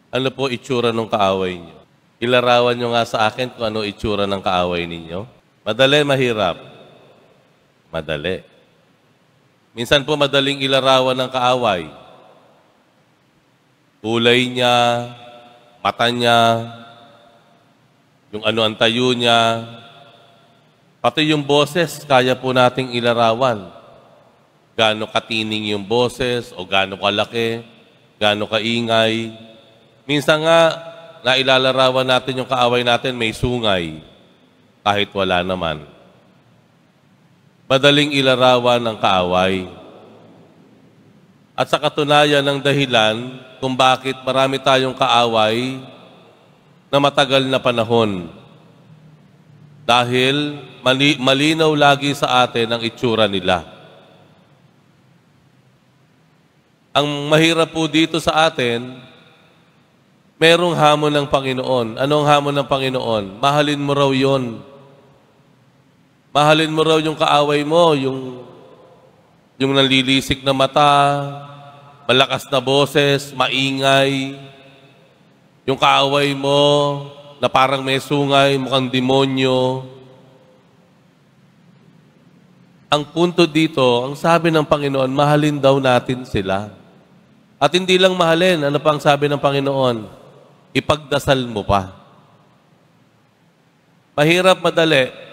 Ano po itsura ng kaaway niyo? Ilarawan niyo nga sa akin kung ano itsura ng kaaway ninyo. Madali, mahirap? Madali. Minsan po madaling ilarawan ng kaaway. Kulay niya, mata niya, yung ano ang tayo niya, pati yung boses, kaya po nating ilarawan. Gaano katining yung boses, o gaano kalaki, gaano kaingay. Minsan nga, nailalarawan natin yung kaaway natin, may sungay, kahit wala naman. Madaling ilarawan ang kaaway. At sa katunayan ng dahilan kung bakit marami tayong kaaway na matagal na panahon. Dahil malinaw lagi sa atin ang itsura nila. Ang mahirap po dito sa atin, merong hamon ng Panginoon. Anong hamon ng Panginoon? Mahalin mo raw yon. Mahalin mo raw yung kaaway mo, yung nanlilisik na mata, malakas na boses, maingay. Yung kaaway mo na parang may sungay, mukhang demonyo. Ang punto dito, ang sabi ng Panginoon, mahalin daw natin sila. At hindi lang mahalin, ano pang sabi ng Panginoon? Ipagdasal mo pa. Mahirap, madali.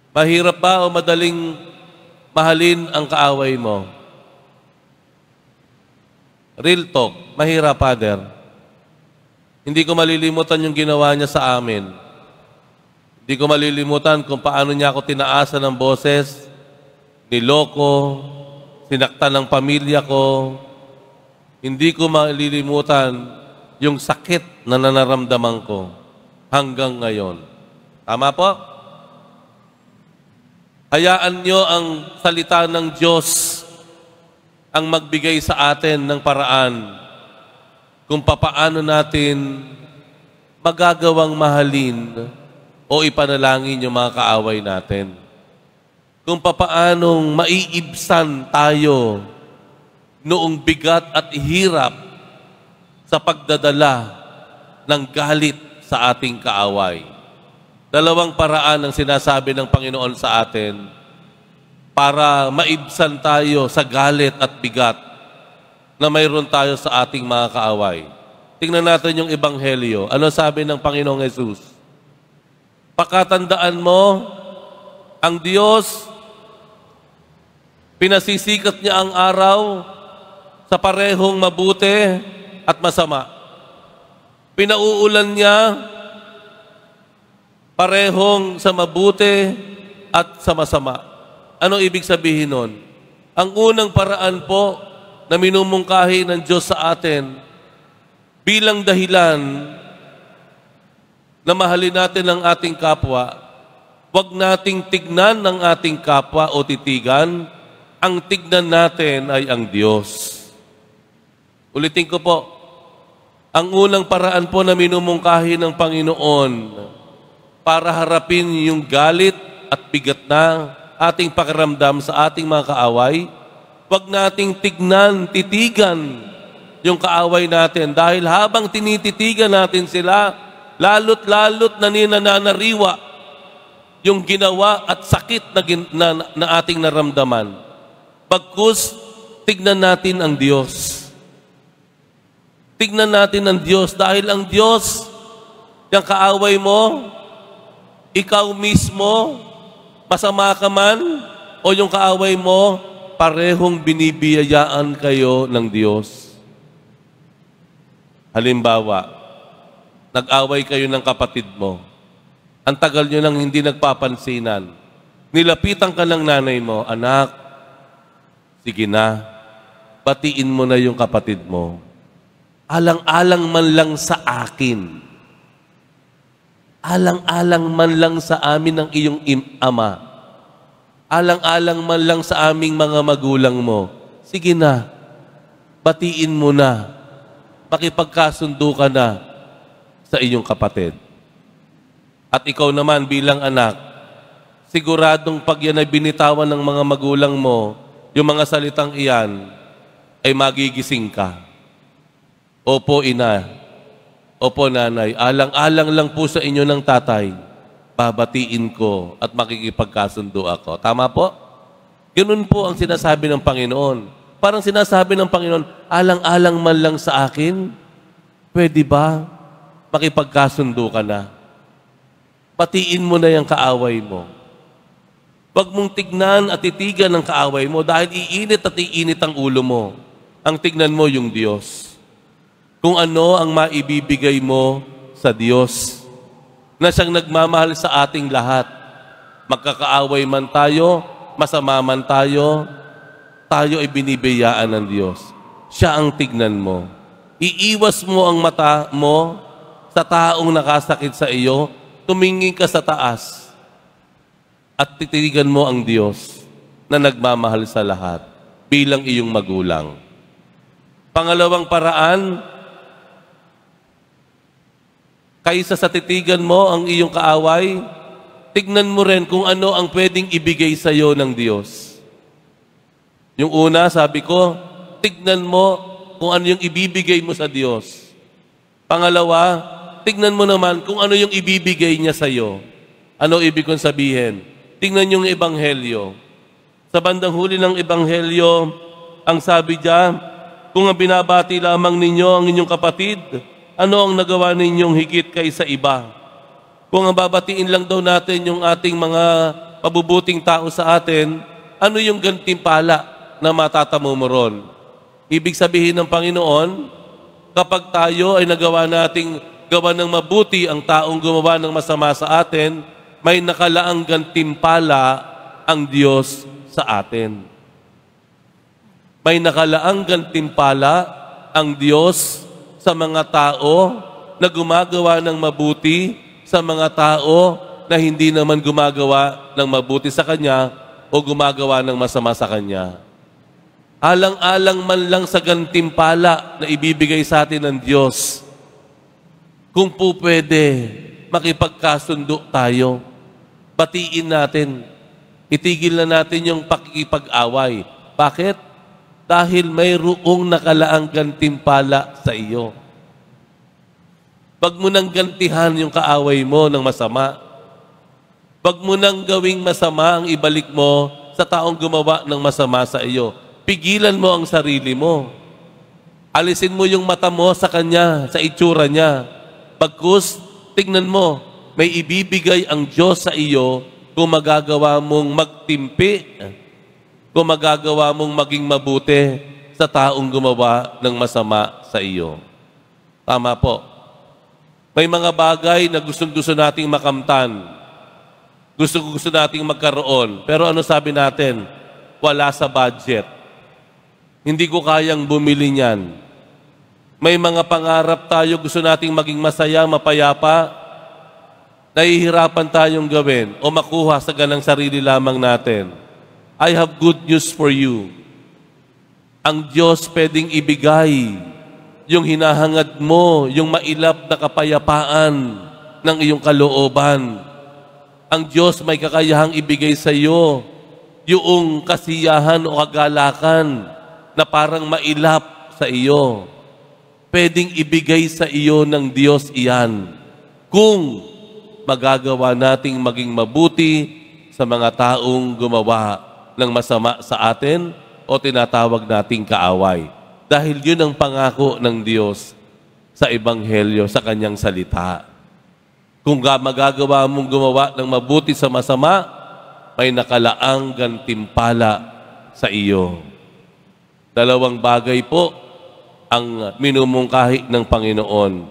Mahirap ba o madaling mahalin ang kaaway mo? Real talk, mahirap, Father. Hindi ko malilimutan yung ginawa niya sa amin. Hindi ko malilimutan kung paano niya ako tinaasan ng boses, niloko, sinaktan ng pamilya ko. Hindi ko malilimutan yung sakit na nanaramdaman ko hanggang ngayon. Tama po? Hayaan niyo ang salita ng Diyos ang magbigay sa atin ng paraan kung papaano natin magagawang mahalin o ipanalangin yung mga kaaway natin. Kung papaanong maiibsan tayo noong bigat at hirap sa pagdadala ng galit sa ating kaaway. Dalawang paraan ang sinasabi ng Panginoon sa atin para maibsan tayo sa galit at bigat na mayroon tayo sa ating mga kaaway. Tingnan natin yung Ebanghelyo. Ano sabi ng Panginoong Jesus? Pakatandaan mo, ang Diyos, pinasisikat niya ang araw sa parehong mabuti at masama. Pinauulan niya parehong sa mabuti at sa masama. Ano ibig sabihin nun? Ang unang paraan po na minumungkahi ng Diyos sa atin bilang dahilan na mahalin natin ang ating kapwa, huwag nating tignan ng ating kapwa o titigan, ang tignan natin ay ang Diyos. Ulitin ko po, ang unang paraan po na minumungkahi ng Panginoon para harapin yung galit at bigat na ating pakiramdam sa ating mga kaaway, huwag nating tignan, titigan yung kaaway natin dahil habang tinititigan natin sila, lalot-lalot na ninananariwa yung ginawa at sakit na ating naramdaman. Pagkus, tignan natin ang Diyos. Tignan natin ang Diyos dahil ang Diyos, yung kaaway mo, ikaw mismo, masama ka man, o yung kaaway mo, parehong binibiyayaan kayo ng Diyos. Halimbawa, nag-away kayo ng kapatid mo. Ang tagal nyo nang hindi nagpapansinan. Nilapitan ka ng nanay mo, anak, sige na, batiin mo na yung kapatid mo. Alang-alang man lang sa akin. Alang-alang man lang sa amin ng iyong ama. Alang-alang man lang sa aming mga magulang mo. Sige na, batiin mo na. Makipagkasundo ka na sa iyong kapatid. At ikaw naman bilang anak, siguradong pag yan ay binitawan ng mga magulang mo, yung mga salitang iyan, ay magigising ka. Opo, ina. Opo, nanay. Alang-alang lang po sa inyo ng tatay. Babatiin ko at makikipagkasundo ako. Tama po? Ganun po ang sinasabi ng Panginoon. Parang sinasabi ng Panginoon, alang-alang man lang sa akin, pwede ba makipagkasundo ka na? Batiin mo na yung kaaway mo. Huwag mong tignan at titigan ng kaaway mo dahil iinit at iinit ang ulo mo. Ang tignan mo yung Diyos. Kung ano ang maibibigay mo sa Diyos na siyang nagmamahal sa ating lahat. Magkakaaway man tayo, masama man tayo, tayo ay binibiyaan ng Diyos. Siya ang tignan mo. Iiwas mo ang mata mo sa taong nakasakit sa iyo, tumingin ka sa taas at titirigan mo ang Diyos na nagmamahal sa lahat bilang iyong magulang. Pangalawang paraan, kaysa sa titigan mo ang iyong kaaway, tignan mo rin kung ano ang pwedeng ibigay sa iyo ng Diyos. Yung una, sabi ko, tignan mo kung ano yung ibibigay mo sa Diyos. Pangalawa, tignan mo naman kung ano yung ibibigay niya sa iyo. Ano ibig kong sabihin? Tignan yung Ebanghelyo. Sa bandang huli ng Ebanghelyo, ang sabi diya, kung ang binabati lamang ninyo ang inyong kapatid, ano ang nagawa ninyong higit kaysa iba? Kung ang babatiin lang daw natin yung ating mga pabubuting tao sa atin, ano yung gantimpala na matatamo mo ron? Ibig sabihin ng Panginoon, kapag tayo ay nagawa nating gawa ng mabuti ang taong gumawa ng masama sa atin, may nakalaang gantimpala ang Diyos sa atin. May nakalaang gantimpala ang Diyos sa mga tao na gumagawa ng mabuti, sa mga tao na hindi naman gumagawa ng mabuti sa Kanya o gumagawa ng masama sa Kanya. Alang-alang man lang sa gantimpala na ibibigay sa atin ng Diyos. Kung po pwede, makipagkasundo tayo. Batiin natin. Itigil na natin yung pakikipag-away. Bakit? Dahil mayroong nakalaang gantimpala sa iyo. Wag mo nang gantihan yung kaaway mo ng masama. Wag mo nang gawing masama ang ibalik mo sa taong gumawa ng masama sa iyo. Pigilan mo ang sarili mo. Alisin mo yung mata mo sa kanya, sa itsura niya. Pagkus, tingnan mo, may ibibigay ang Diyos sa iyo kung magagawa mong magtimpi, kung magagawa mong maging mabuti sa taong gumawa ng masama sa iyo. Tama po. May mga bagay na gustong-gusto nating makamtan. Gusto nating magkaroon. Pero ano sabi natin? Wala sa budget. Hindi ko kayang bumili niyan. May mga pangarap tayo, gusto nating maging masaya, mapayapa. Nahihirapan tayong gawin o makuha sa ganang sarili lamang natin. I have good news for you. Ang Diyos pwedeng ibigay yung hinahangad mo, yung mailap na kapayapaan ng iyong kalooban. Ang Diyos may kakayahang ibigay sa iyo yung kasiyahan o kagalakan na parang mailap sa iyo. Pwedeng ibigay sa iyo ng Diyos iyan kung magagawa nating maging mabuti sa mga taong gumawa ng masama sa atin o tinatawag nating kaaway. Dahil yun ang pangako ng Diyos sa Ebanghelyo, sa Kanyang salita. Kung magagawa mong gumawa ng mabuti sa masama, may nakalaang gantimpala sa iyo. Dalawang bagay po ang minumungkahi ng Panginoon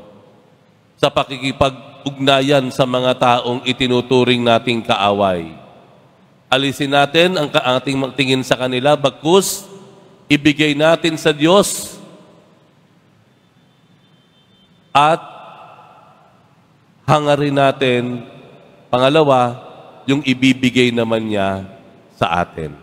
sa pakikipag-ugnayan sa mga taong itinuturing nating kaaway. Alisin natin ang ating tingin sa kanila, bagkus ibigay natin sa Diyos at hangarin natin, pangalawa, yung ibibigay naman niya sa atin.